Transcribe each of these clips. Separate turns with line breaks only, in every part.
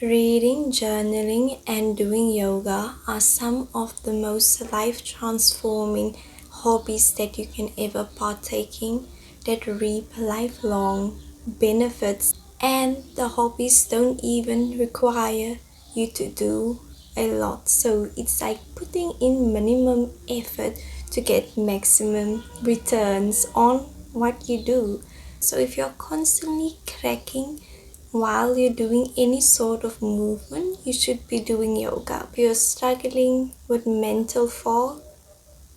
Reading, journaling, and doing yoga are some of the most life transforming hobbies that you can ever partake in that reap lifelong benefits. And the hobbies don't even require you to do a lot. So it's like putting in minimum effort to get maximum returns on what you do. So if you're constantly cracking while you're doing any sort of movement, you should be doing yoga. If you're struggling with mental fog,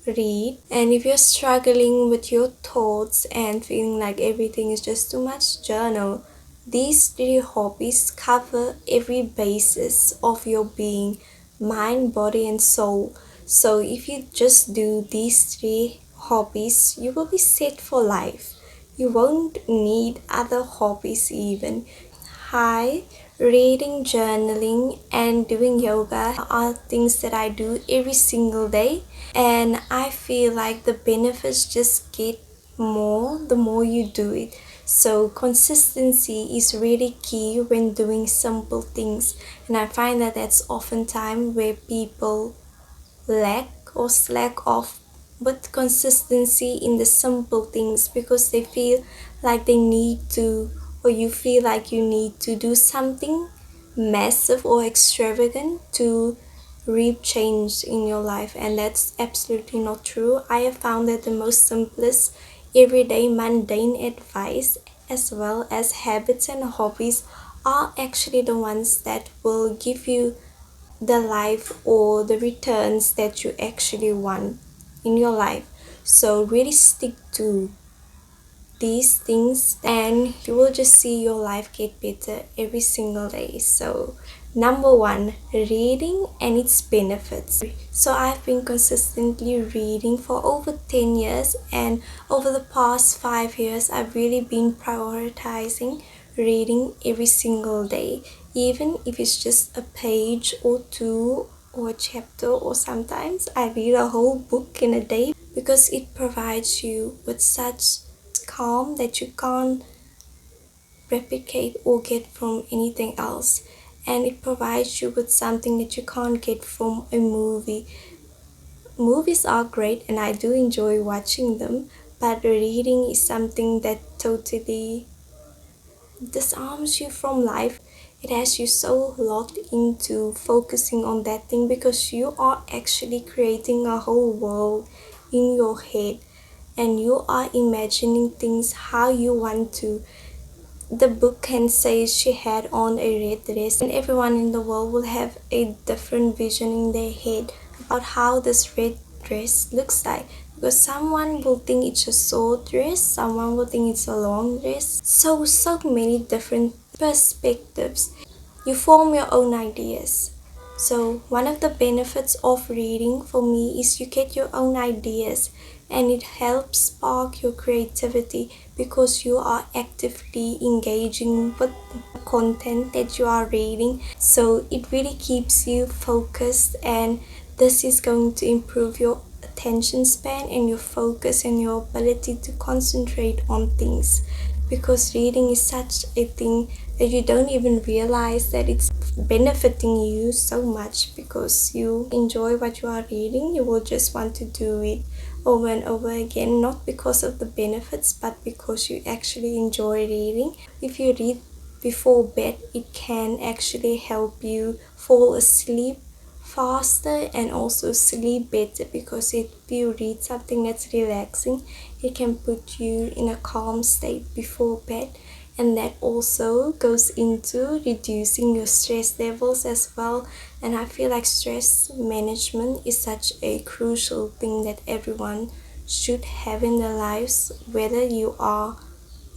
read. And if you're struggling with your thoughts and feeling like everything is just too much, journal. These three hobbies cover every basis of your being, mind, body, and soul. So if you just do these three hobbies, you will be set for life. You won't need other hobbies even. Hi, reading, journaling, and doing yoga are things that I do every single day, and I feel like the benefits just get more the more you do it. So, consistency is really key when doing simple things, and I find that that's oftentimes where people lack or slack off with consistency in the simple things because they feel like they need to, or you feel like you need to do something massive or extravagant to reap change in your life, and that's absolutely not true. I have found that the most simplest everyday mundane advice as well as habits and hobbies are actually the ones that will give you the life or the returns that you actually want in your life. So really stick to these things and you will just see your life get better every single day. So number one, reading and its benefits. So I've been consistently reading for over 10 years, and over the past 5 years I've really been prioritizing reading every single day, even if it's just a page or two or a chapter, or sometimes I read a whole book in a day because it provides you with such calm that you can't replicate or get from anything else, and it provides you with something that you can't get from a movie. Movies are great and I do enjoy watching them, but reading is something that totally disarms you from life. It has you so locked into focusing on that thing because you are actually creating a whole world in your head and you are imagining things how you want to. The book can say she had on a red dress, and everyone in the world will have a different vision in their head about how this red dress looks like. Because someone will think it's a short dress, someone will think it's a long dress. So many different perspectives. You form your own ideas. So, one of the benefits of reading for me is you get your own ideas and it helps spark your creativity because you are actively engaging with the content that you are reading. So, it really keeps you focused, and this is going to improve your attention span and your focus and your ability to concentrate on things, because reading is such a thing that you don't even realize that it's benefiting you so much. Because you enjoy what you are reading, you will just want to do it over and over again, not because of the benefits but because you actually enjoy reading. If you read before bed, it can actually help you fall asleep faster and also sleep better, because if you read something that's relaxing, it can put you in a calm state before bed, and that also goes into reducing your stress levels as well. And I feel like stress management is such a crucial thing that everyone should have in their lives, whether you are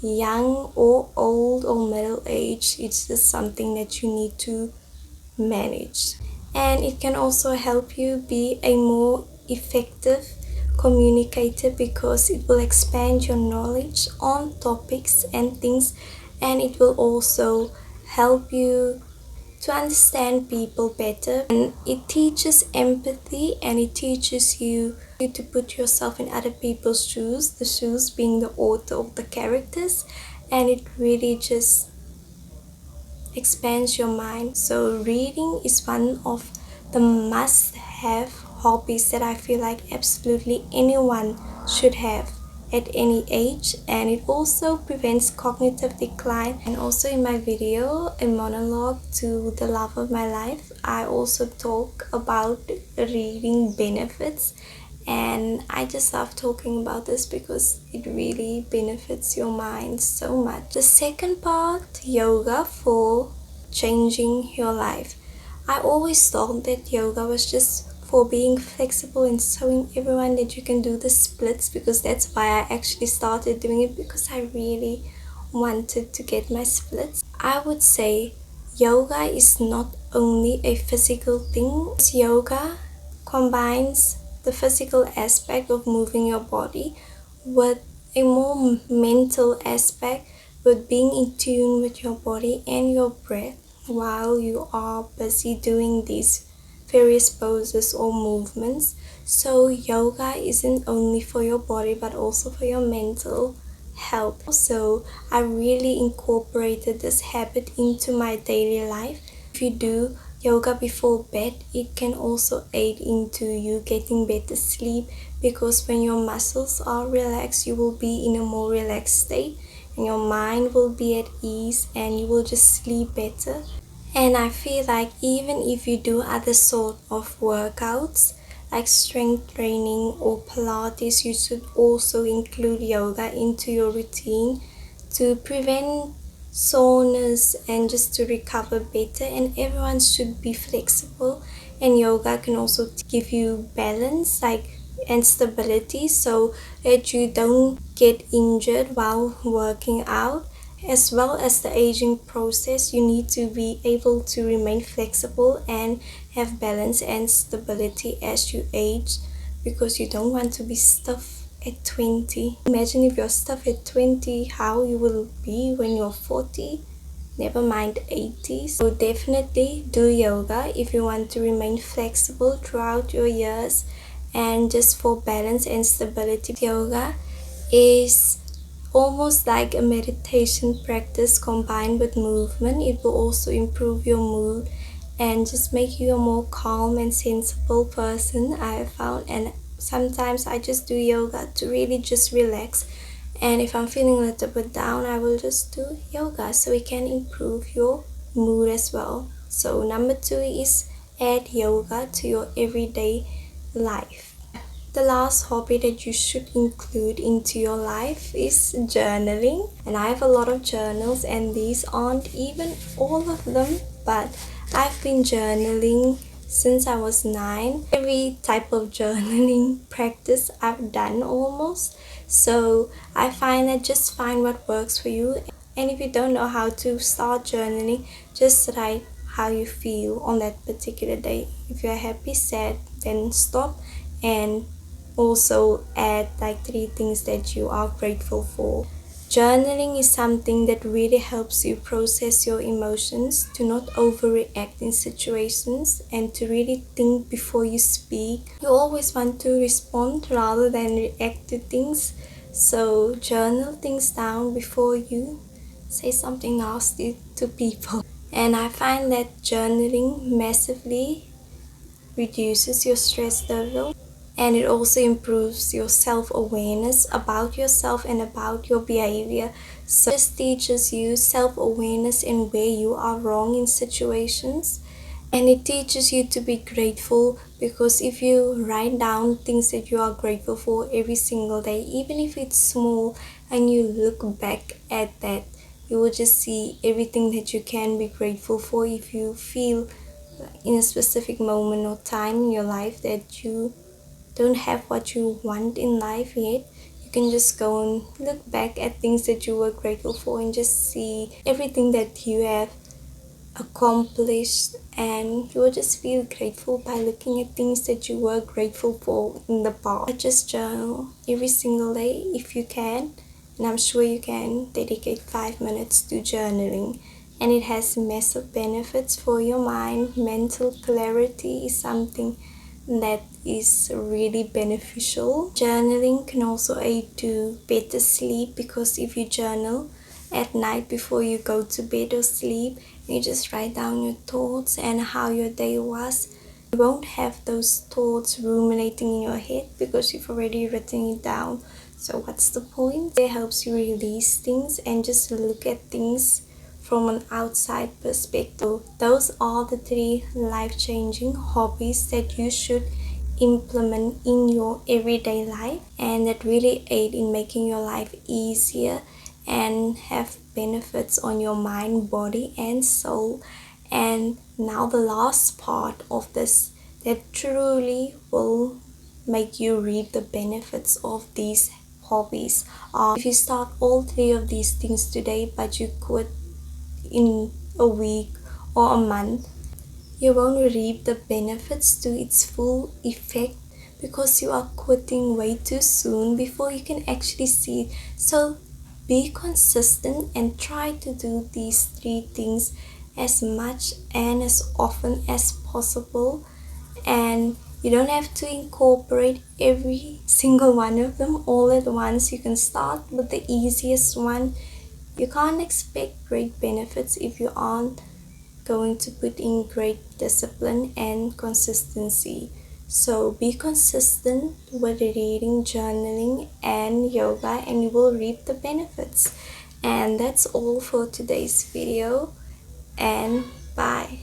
young or old or middle age. It's just something that you need to manage, and it can also help you be a more effective communicator because it will expand your knowledge on topics and things, and it will also help you to understand people better, and it teaches empathy and it teaches you to put yourself in other people's shoes, the shoes being the author of the characters, and it really just expands your mind. So reading is one of the must-have hobbies that I feel like absolutely anyone should have at any age, and it also prevents cognitive decline. And also in my video, a monologue to the love of my life, I also talk about reading benefits, and I just love talking about this because it really benefits your mind so much. The second part, yoga for changing your life. I always thought that yoga was just for being flexible and showing everyone that you can do the splits, because that's why I actually started doing it, because I really wanted to get my splits. I would say yoga is not only a physical thing. Yoga combines the physical aspect of moving your body with a more mental aspect, with being in tune with your body and your breath while you are busy doing these various poses or movements. So yoga isn't only for your body but also for your mental health. So I really incorporated this habit into my daily life. If you do yoga before bed, it can also aid into you getting better sleep, because when your muscles are relaxed, you will be in a more relaxed state and your mind will be at ease and you will just sleep better. And I feel like even if you do other sort of workouts like strength training or Pilates, you should also include yoga into your routine to prevent soreness and just to recover better. And everyone should be flexible, and yoga can also give you balance and stability, so that you don't get injured while working out. As well as the aging process, you need to be able to remain flexible and have balance and stability as you age, because you don't want to be stiff at 20. Imagine if you're stiff at 20, how you will be when you're 40, never mind 80. So definitely do yoga if you want to remain flexible throughout your years and just for balance and stability. Yoga is almost like a meditation practice combined with movement. It will also improve your mood and just make you a more calm and sensible person, I have found. And sometimes I just do yoga to really just relax, and if I'm feeling a little bit down, I will just do yoga so it can improve your mood as well. So number 2 is add yoga to your everyday life. The last hobby that you should include into your life is journaling. And I have a lot of journals, and these aren't even all of them, but I've been journaling since I was 9. Every type of journaling practice I've done almost. So I find that just find what works for you. And if you don't know how to start journaling, just write how you feel on that particular day. If you're happy, sad, then stop, and also add like 3 things that you are grateful for. Journaling is something that really helps you process your emotions, to not overreact in situations, and to really think before you speak. You always want to respond rather than react to things. So journal things down before you say something nasty to people. And I find that journaling massively reduces your stress level, and it also improves your self-awareness about yourself and about your behavior. So it just teaches you self-awareness and where you are wrong in situations, and it teaches you to be grateful, because if you write down things that you are grateful for every single day, even if it's small, and you look back at that, you will just see everything that you can be grateful for. If you feel in a specific moment or time in your life that you don't have what you want in life yet, you can just go and look back at things that you were grateful for and just see everything that you have accomplished, and you will just feel grateful by looking at things that you were grateful for in the past. Just journal every single day if you can, and I'm sure you can dedicate 5 minutes to journaling, and it has massive benefits for your mind. Mental clarity is something that is really beneficial. Journaling can also aid to better sleep, because if you journal at night before you go to bed or sleep, You just write down your thoughts and how your day was. You won't have those thoughts ruminating in your head because you've already written it down. So what's the point? It helps you release things and just look at things from an outside perspective. Those are the 3 life-changing hobbies that you should implement in your everyday life and that really aid in making your life easier and have benefits on your mind, body and soul. And now the last part of this that truly will make you reap the benefits of these hobbies. If you start all 3 of these things today but you quit in a week or a month, you won't reap the benefits to its full effect because you are quitting way too soon before you can actually see it. So be consistent and try to do these 3 things as much and as often as possible. And you don't have to incorporate every single one of them all at once. You can start with the easiest one. You can't expect great benefits if you aren't going to put in great discipline and consistency. So be consistent with reading, journaling and yoga and you will reap the benefits. And that's all for today's video and bye.